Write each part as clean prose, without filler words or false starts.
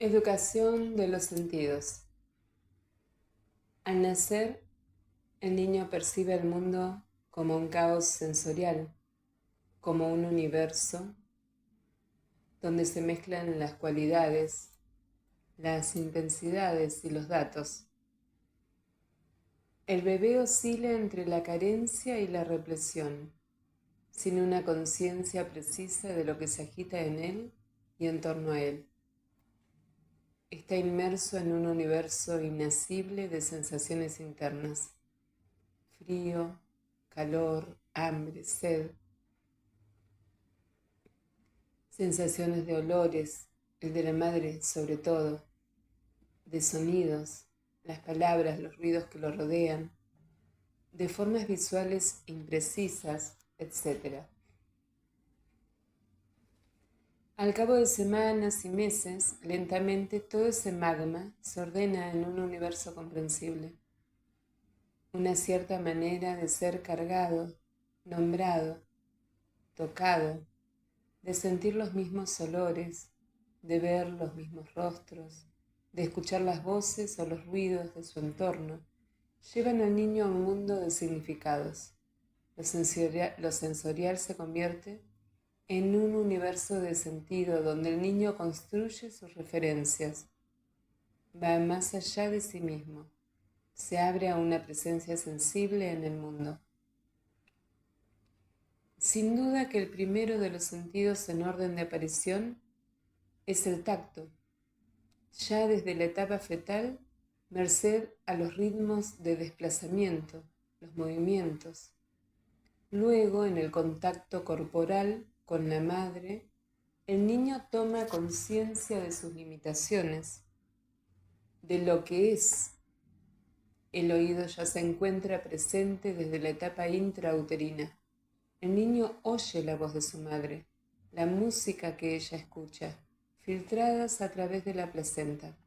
Educación de los sentidos. Al nacer, el niño percibe el mundo como un caos sensorial, como un universo donde se mezclan las cualidades, las intensidades y los datos. El bebé oscila entre la carencia y la represión, sin una conciencia precisa de lo que se agita en él y en torno a él. Está inmerso en un universo inacible de sensaciones internas: frío, calor, hambre, sed, sensaciones de olores, el de la madre sobre todo, de sonidos, las palabras, los ruidos que lo rodean, de formas visuales imprecisas, etc. Al cabo de semanas y meses, lentamente todo ese magma se ordena en un universo comprensible, una cierta manera de ser cargado, nombrado, tocado, de sentir los mismos olores, de ver los mismos rostros, de escuchar las voces o los ruidos de su entorno, llevan al niño a un mundo de significados. Lo sensorial se convierte en un universo de sentido donde el niño construye sus referencias, va más allá de sí mismo, se abre a una presencia sensible en el mundo. Sin duda que el primero de los sentidos en orden de aparición es el tacto, ya desde la etapa fetal, merced a los ritmos de desplazamiento, los movimientos. Luego, en el contacto corporal con la madre, el niño toma conciencia de sus limitaciones, de lo que es. El oído ya se encuentra presente desde la etapa intrauterina. El niño oye la voz de su madre, la música que ella escucha, filtradas a través de la placenta.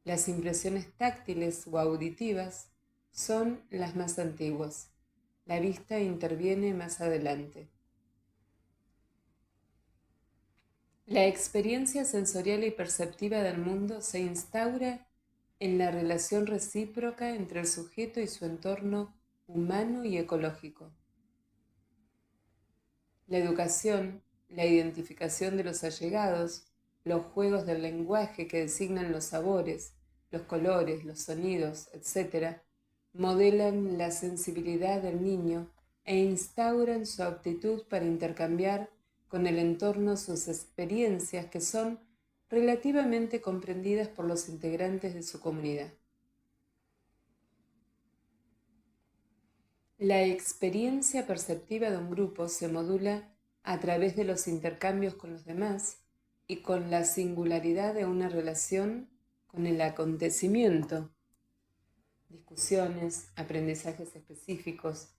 Las impresiones táctiles o auditivas son las más antiguas. La vista interviene más adelante. La experiencia sensorial y perceptiva del mundo se instaura en la relación recíproca entre el sujeto y su entorno humano y ecológico. La educación, la identificación de los allegados, los juegos del lenguaje que designan los sabores, los colores, los sonidos, etc., modelan la sensibilidad del niño e instauran su aptitud para intercambiar con el entorno sus experiencias que son relativamente comprendidas por los integrantes de su comunidad. La experiencia perceptiva de un grupo se modula a través de los intercambios con los demás y con la singularidad de una relación con el acontecimiento. Discusiones, aprendizajes específicos,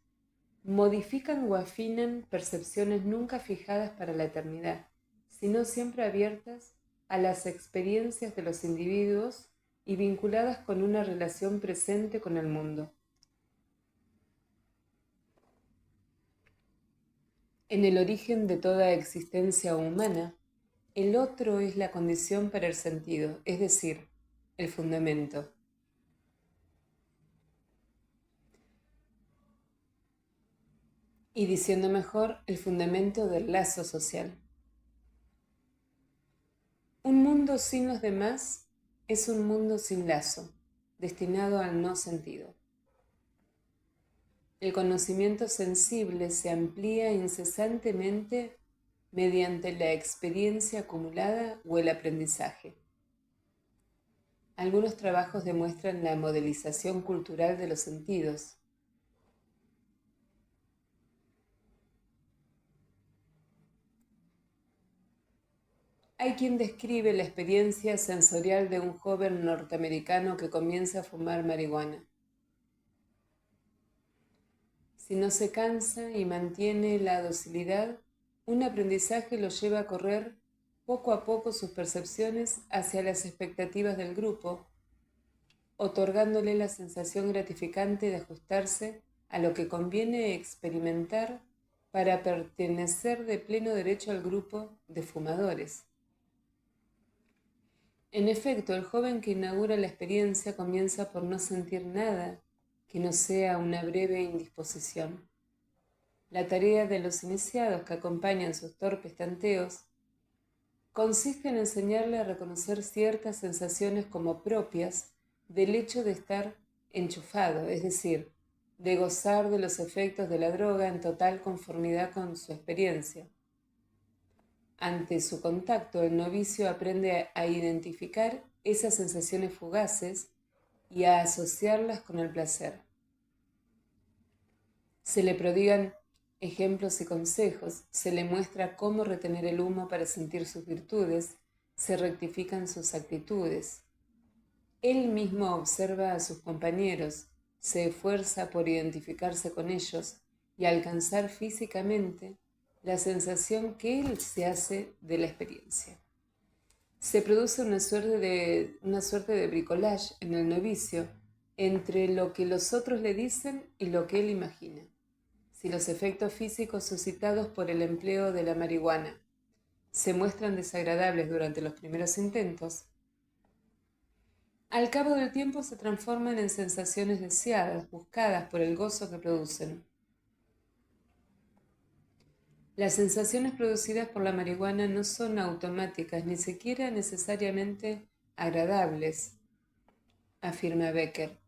modifican o afinan percepciones nunca fijadas para la eternidad, sino siempre abiertas a las experiencias de los individuos y vinculadas con una relación presente con el mundo. En el origen de toda existencia humana, el otro es la condición para el sentido, es decir, el fundamento. Y diciendo mejor, el fundamento del lazo social. Un mundo sin los demás es un mundo sin lazo, destinado al no sentido. El conocimiento sensible se amplía incesantemente mediante la experiencia acumulada o el aprendizaje. Algunos trabajos demuestran la modelización cultural de los sentidos. Hay quien describe la experiencia sensorial de un joven norteamericano que comienza a fumar marihuana. Si no se cansa y mantiene la docilidad, un aprendizaje lo lleva a correr poco a poco sus percepciones hacia las expectativas del grupo, otorgándole la sensación gratificante de ajustarse a lo que conviene experimentar para pertenecer de pleno derecho al grupo de fumadores. En efecto, el joven que inaugura la experiencia comienza por no sentir nada que no sea una breve indisposición. La tarea de los iniciados que acompañan sus torpes tanteos consiste en enseñarle a reconocer ciertas sensaciones como propias del hecho de estar enchufado, es decir, de gozar de los efectos de la droga en total conformidad con su experiencia. Ante su contacto, el novicio aprende a identificar esas sensaciones fugaces y a asociarlas con el placer. Se le prodigan ejemplos y consejos, se le muestra cómo retener el humo para sentir sus virtudes, se rectifican sus actitudes. Él mismo observa a sus compañeros, se esfuerza por identificarse con ellos y alcanzar físicamente la sensación que él se hace de la experiencia. Se produce una suerte de bricolage en el novicio entre lo que los otros le dicen y lo que él imagina. Si los efectos físicos suscitados por el empleo de la marihuana se muestran desagradables durante los primeros intentos, al cabo del tiempo se transforman en sensaciones deseadas, buscadas por el gozo que producen. Las sensaciones producidas por la marihuana no son automáticas, ni siquiera necesariamente agradables, afirma Becker.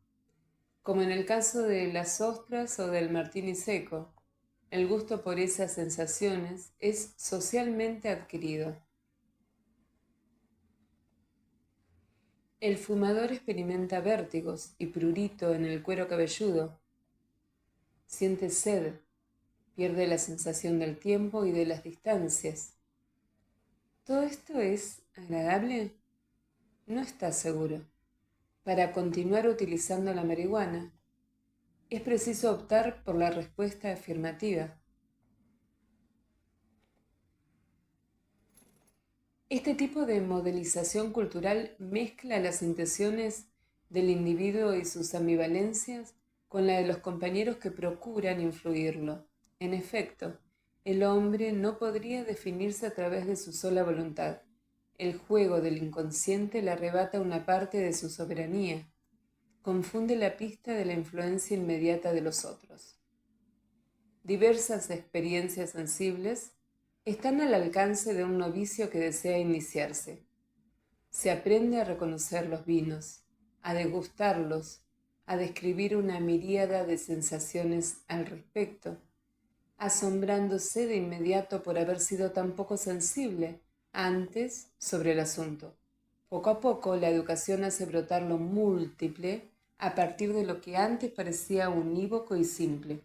Como en el caso de las ostras o del martini seco, el gusto por esas sensaciones es socialmente adquirido. El fumador experimenta vértigos y prurito en el cuero cabelludo. Siente sed, pierde la sensación del tiempo y de las distancias. ¿Todo esto es agradable? No está seguro. Para continuar utilizando la marihuana, es preciso optar por la respuesta afirmativa. Este tipo de modelización cultural mezcla las intenciones del individuo y sus ambivalencias con la de los compañeros que procuran influirlo. En efecto, el hombre no podría definirse a través de su sola voluntad. El juego del inconsciente le arrebata una parte de su soberanía, confunde la pista de la influencia inmediata de los otros. Diversas experiencias sensibles están al alcance de un novicio que desea iniciarse. Se aprende a reconocer los vinos, a degustarlos, a describir una miríada de sensaciones al respecto, asombrándose de inmediato por haber sido tan poco sensible antes sobre el asunto. Poco a poco, la educación hace brotar lo múltiple a partir de lo que antes parecía unívoco y simple.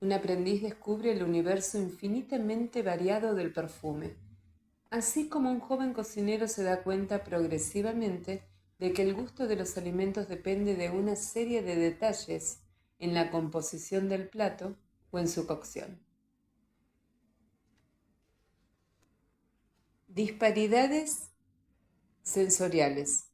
Un aprendiz descubre el universo infinitamente variado del perfume, así como un joven cocinero se da cuenta progresivamente de que el gusto de los alimentos depende de una serie de detalles en la composición del plato o en su cocción. Disparidades sensoriales.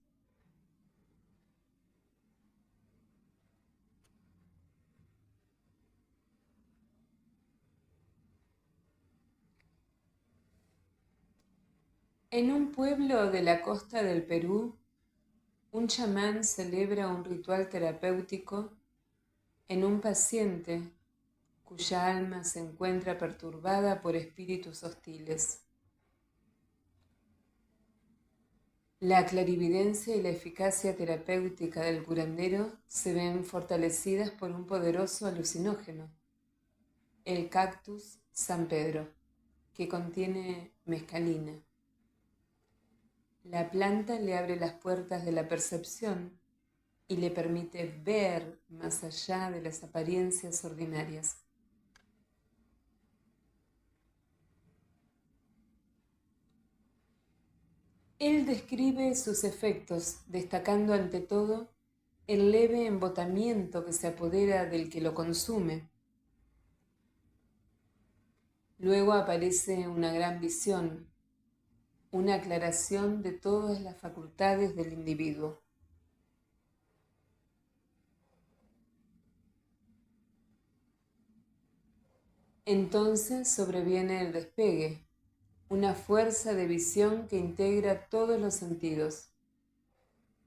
En un pueblo de la costa del Perú, un chamán celebra un ritual terapéutico en un paciente cuya alma se encuentra perturbada por espíritus hostiles. La clarividencia y la eficacia terapéutica del curandero se ven fortalecidas por un poderoso alucinógeno, el cactus San Pedro, que contiene mescalina. La planta le abre las puertas de la percepción y le permite ver más allá de las apariencias ordinarias. Él describe sus efectos, destacando ante todo el leve embotamiento que se apodera del que lo consume. Luego aparece una gran visión, una aclaración de todas las facultades del individuo. Entonces sobreviene el despegue, una fuerza de visión que integra todos los sentidos: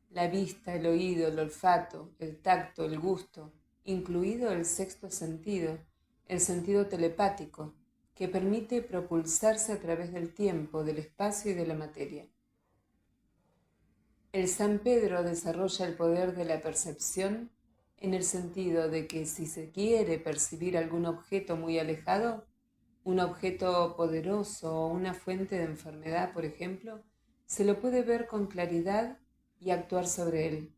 la vista, el oído, el olfato, el tacto, el gusto, incluido el sexto sentido, el sentido telepático, que permite propulsarse a través del tiempo, del espacio y de la materia. El San Pedro desarrolla el poder de la percepción en el sentido de que si se quiere percibir algún objeto muy alejado, un objeto poderoso o una fuente de enfermedad, por ejemplo, se lo puede ver con claridad y actuar sobre él.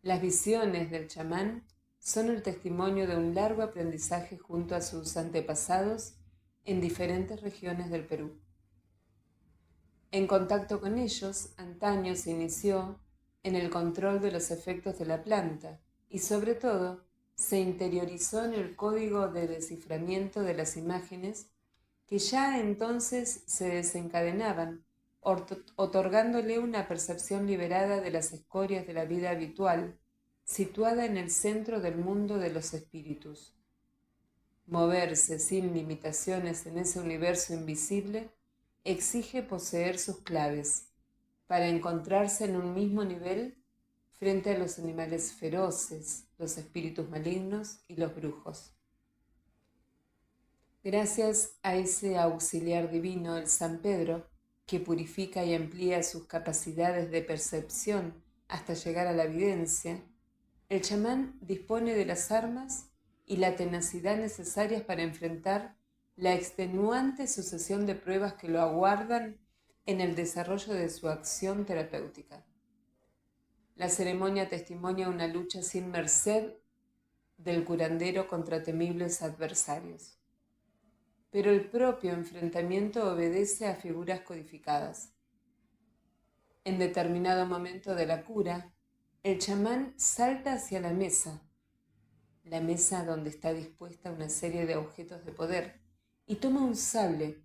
Las visiones del chamán son el testimonio de un largo aprendizaje junto a sus antepasados en diferentes regiones del Perú. En contacto con ellos, antaño se inició en el control de los efectos de la planta y, sobre todo, se interiorizó en el código de desciframiento de las imágenes que ya entonces se desencadenaban, otorgándole una percepción liberada de las escorias de la vida habitual, situada en el centro del mundo de los espíritus. Moverse sin limitaciones en ese universo invisible exige poseer sus claves para encontrarse en un mismo nivel frente a los animales feroces, los espíritus malignos y los brujos. Gracias a ese auxiliar divino, el San Pedro, que purifica y amplía sus capacidades de percepción hasta llegar a la evidencia, el chamán dispone de las armas y la tenacidad necesarias para enfrentar la extenuante sucesión de pruebas que lo aguardan en el desarrollo de su acción terapéutica. La ceremonia testimonia una lucha sin merced del curandero contra temibles adversarios. Pero el propio enfrentamiento obedece a figuras codificadas. En determinado momento de la cura, el chamán salta hacia la mesa donde está dispuesta una serie de objetos de poder, y toma un sable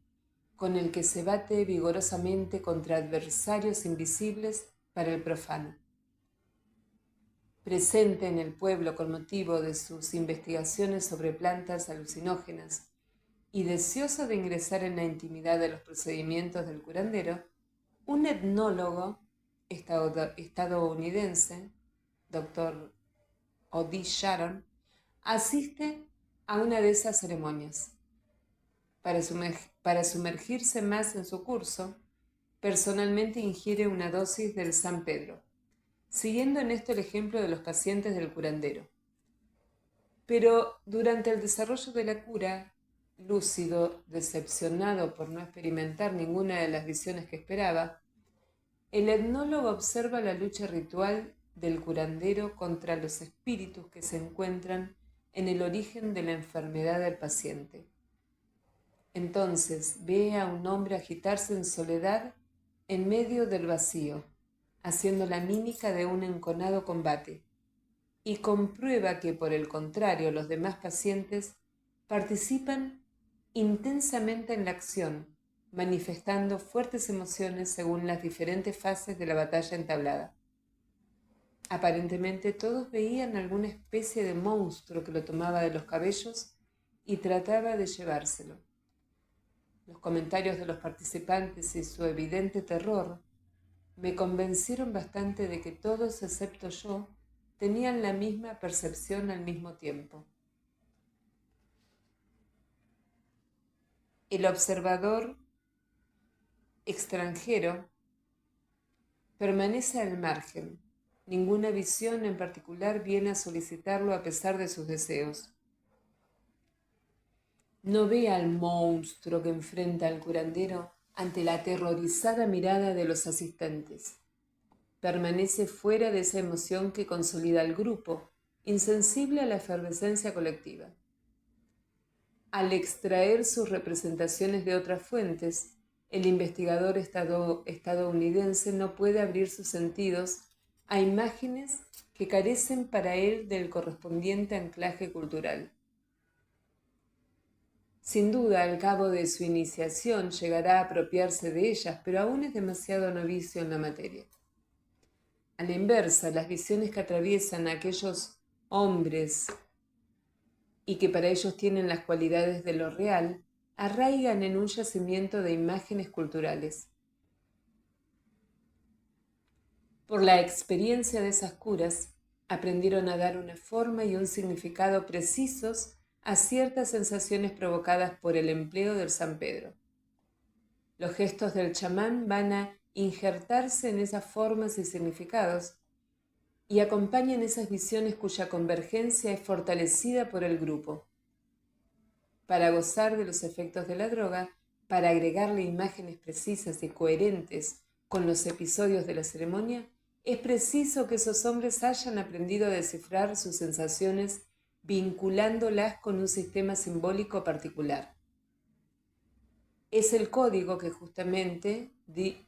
con el que se bate vigorosamente contra adversarios invisibles para el profano. Presente en el pueblo con motivo de sus investigaciones sobre plantas alucinógenas y deseoso de ingresar en la intimidad de los procedimientos del curandero, un etnólogo estadounidense, Dr. Odie Sharon, asiste a una de esas ceremonias. Para sumergirse más en su curso, personalmente ingiere una dosis del San Pedro, siguiendo en esto el ejemplo de los pacientes del curandero. Pero durante el desarrollo de la cura, lúcido, decepcionado por no experimentar ninguna de las visiones que esperaba, el etnólogo observa la lucha ritual del curandero contra los espíritus que se encuentran en el origen de la enfermedad del paciente. Entonces ve a un hombre agitarse en soledad en medio del vacío, haciendo la mímica de un enconado combate, y comprueba que, por el contrario, los demás pacientes participan intensamente en la acción, manifestando fuertes emociones según las diferentes fases de la batalla entablada. Aparentemente todos veían alguna especie de monstruo que lo tomaba de los cabellos y trataba de llevárselo. Los comentarios de los participantes y su evidente terror me convencieron bastante de que todos, excepto yo, tenían la misma percepción al mismo tiempo. El observador extranjero permanece al margen. Ninguna visión en particular viene a solicitarlo a pesar de sus deseos. No ve al monstruo que enfrenta al curandero ante la aterrorizada mirada de los asistentes. Permanece fuera de esa emoción que consolida al grupo, insensible a la efervescencia colectiva. Al extraer sus representaciones de otras fuentes, el investigador estadounidense no puede abrir sus sentidos a imágenes que carecen para él del correspondiente anclaje cultural. Sin duda, al cabo de su iniciación llegará a apropiarse de ellas, pero aún es demasiado novicio en la materia. A la inversa, las visiones que atraviesan a aquellos hombres y que para ellos tienen las cualidades de lo real, arraigan en un yacimiento de imágenes culturales. Por la experiencia de esas curas, aprendieron a dar una forma y un significado precisos a ciertas sensaciones provocadas por el empleo del San Pedro. Los gestos del chamán van a injertarse en esas formas y significados y acompañan esas visiones cuya convergencia es fortalecida por el grupo. Para gozar de los efectos de la droga, para agregarle imágenes precisas y coherentes con los episodios de la ceremonia, es preciso que esos hombres hayan aprendido a descifrar sus sensaciones vinculándolas con un sistema simbólico particular. Es el código que justamente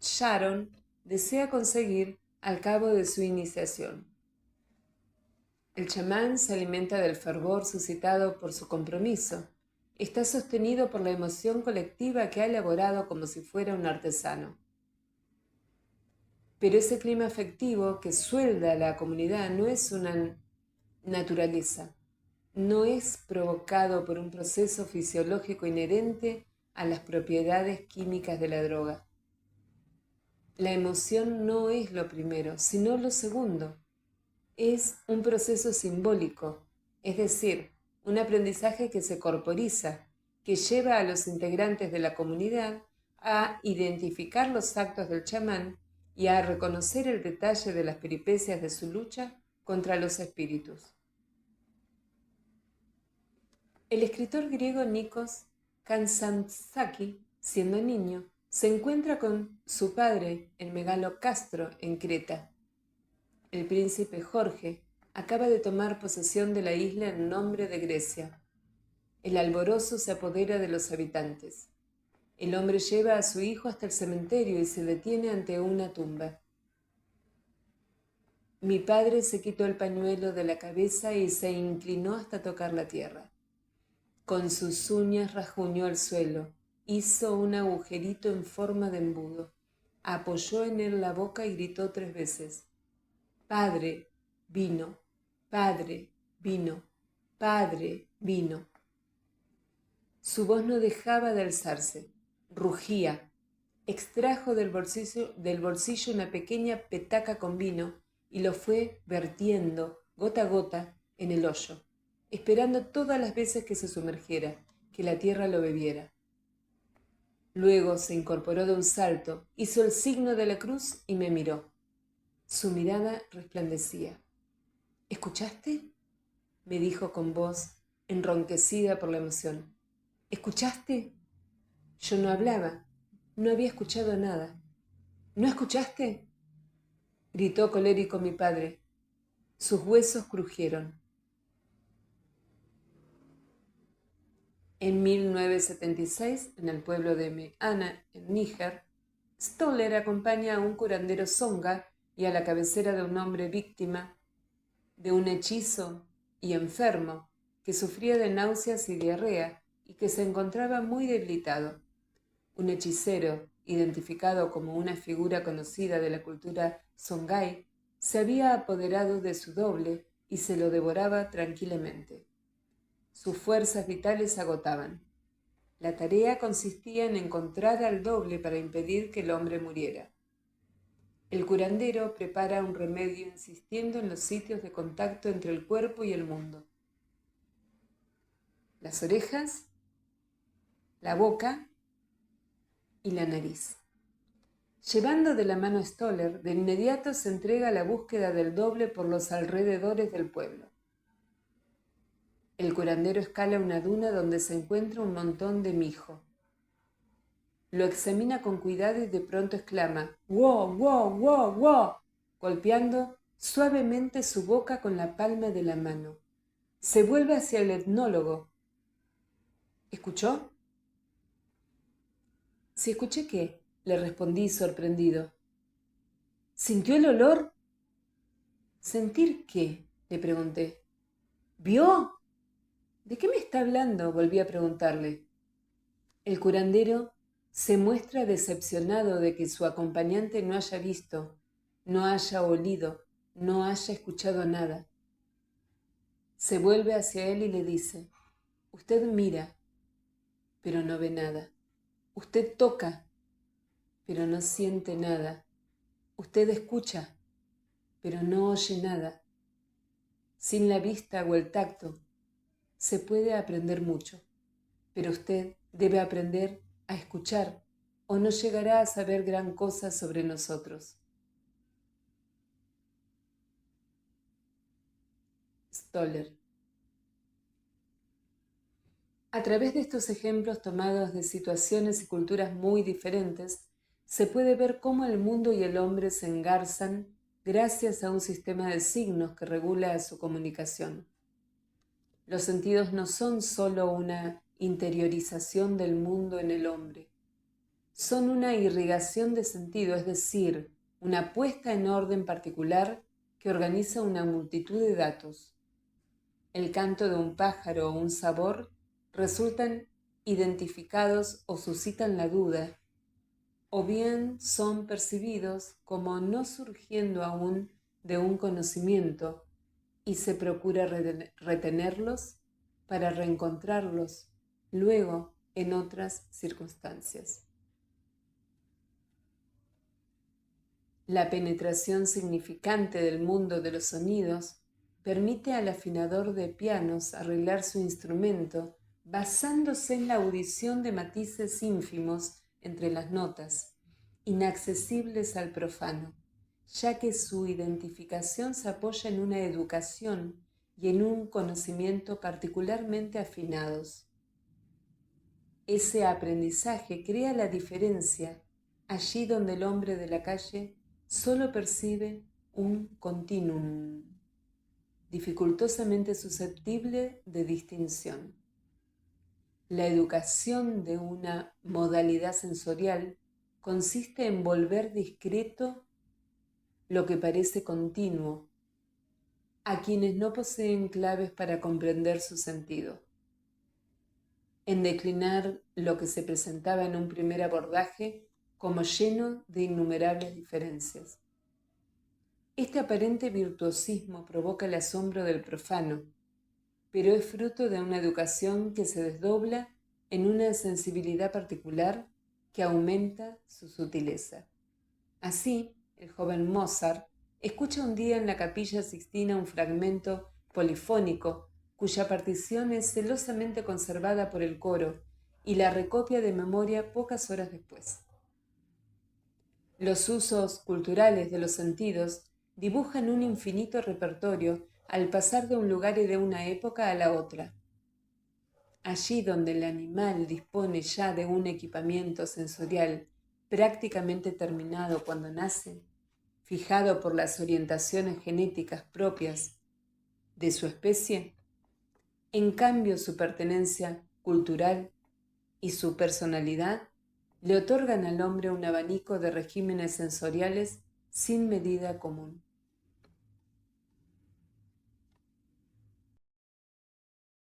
Sharon desea conseguir al cabo de su iniciación. El chamán se alimenta del fervor suscitado por su compromiso. Está sostenido por la emoción colectiva que ha elaborado como si fuera un artesano. Pero ese clima afectivo que suelda a la comunidad no es una naturaleza, no es provocado por un proceso fisiológico inherente a las propiedades químicas de la droga. La emoción no es lo primero, sino lo segundo. Es un proceso simbólico, es decir, un aprendizaje que se corporiza, que lleva a los integrantes de la comunidad a identificar los actos del chamán y a reconocer el detalle de las peripecias de su lucha contra los espíritus. El escritor griego Nikos Kazantzakis, siendo niño, se encuentra con su padre en Megalocastro, en Creta. El príncipe Jorge acaba de tomar posesión de la isla en nombre de Grecia. El alborozo se apodera de los habitantes. El hombre lleva a su hijo hasta el cementerio y se detiene ante una tumba. Mi padre se quitó el pañuelo de la cabeza y se inclinó hasta tocar la tierra. Con sus uñas rajuñó el suelo, hizo un agujerito en forma de embudo, apoyó en él la boca y gritó 3 veces. Padre, vino, padre, vino, padre, vino. Su voz no dejaba de alzarse, rugía. Extrajo del bolsillo una pequeña petaca con vino y lo fue vertiendo gota a gota en el hoyo, esperando todas las veces que se sumergiera, que la tierra lo bebiera. Luego se incorporó de un salto, hizo el signo de la cruz y me miró. Su mirada resplandecía. ¿Escuchaste?, me dijo con voz enronquecida por la emoción. ¿Escuchaste? Yo no hablaba, no había escuchado nada. ¿No escuchaste?, gritó colérico mi padre. Sus huesos crujieron. En 1976, en el pueblo de Meana, en Níger, Stoller acompaña a un curandero zonga y a la cabecera de un hombre víctima de un hechizo y enfermo que sufría de náuseas y diarrea y que se encontraba muy debilitado. Un hechicero, identificado como una figura conocida de la cultura songhai, se había apoderado de su doble y se lo devoraba tranquilamente. Sus fuerzas vitales se agotaban. La tarea consistía en encontrar al doble para impedir que el hombre muriera. El curandero prepara un remedio insistiendo en los sitios de contacto entre el cuerpo y el mundo. Las orejas, la boca y la nariz. Llevando de la mano a Stoller, de inmediato se entrega a la búsqueda del doble por los alrededores del pueblo. El curandero escala una duna donde se encuentra un montón de mijo. Lo examina con cuidado y de pronto exclama «¡Wow, wow, wow, wow!», golpeando suavemente su boca con la palma de la mano. Se vuelve hacia el etnólogo. ¿Escuchó? «¿Sí escuché qué?», le respondí sorprendido. ¿Sintió el olor? ¿Sentir qué?, le pregunté. ¿Vio? ¿De qué me está hablando?, volví a preguntarle. El curandero se muestra decepcionado de que su acompañante no haya visto, no haya olido, no haya escuchado nada. Se vuelve hacia él y le dice: «Usted mira, pero no ve nada. Usted toca, pero no siente nada. Usted escucha, pero no oye nada. Sin la vista o el tacto, se puede aprender mucho, pero usted debe aprender a escuchar o no llegará a saber gran cosa sobre nosotros. Stoller. A través de estos ejemplos tomados de situaciones y culturas muy diferentes, se puede ver cómo el mundo y el hombre se engarzan gracias a un sistema de signos que regula su comunicación. Los sentidos no son solo una interiorización del mundo en el hombre, son una irrigación de sentido, es decir, una puesta en orden particular que organiza una multitud de datos. El canto de un pájaro o un sabor resultan identificados o suscitan la duda, o bien son percibidos como no surgiendo aún de un conocimiento y se procura retenerlos para reencontrarlos luego en otras circunstancias. La penetración significante del mundo de los sonidos permite al afinador de pianos arreglar su instrumento basándose en la audición de matices ínfimos entre las notas, inaccesibles al profano, ya que su identificación se apoya en una educación y en un conocimiento particularmente afinados. Ese aprendizaje crea la diferencia allí donde el hombre de la calle solo percibe un continuum, dificultosamente susceptible de distinción. La educación de una modalidad sensorial consiste en volver discreto lo que parece continuo a quienes no poseen claves para comprender su sentido, en declinar lo que se presentaba en un primer abordaje como lleno de innumerables diferencias. Este aparente virtuosismo provoca el asombro del profano, pero es fruto de una educación que se desdobla en una sensibilidad particular que aumenta su sutileza. Así, el joven Mozart escucha un día en la Capilla Sixtina un fragmento polifónico cuya partición es celosamente conservada por el coro y la recopia de memoria pocas horas después. Los usos culturales de los sentidos dibujan un infinito repertorio al pasar de un lugar y de una época a la otra. Allí donde el animal dispone ya de un equipamiento sensorial prácticamente terminado cuando nace, fijado por las orientaciones genéticas propias de su especie, en cambio su pertenencia cultural y su personalidad le otorgan al hombre un abanico de regímenes sensoriales sin medida común.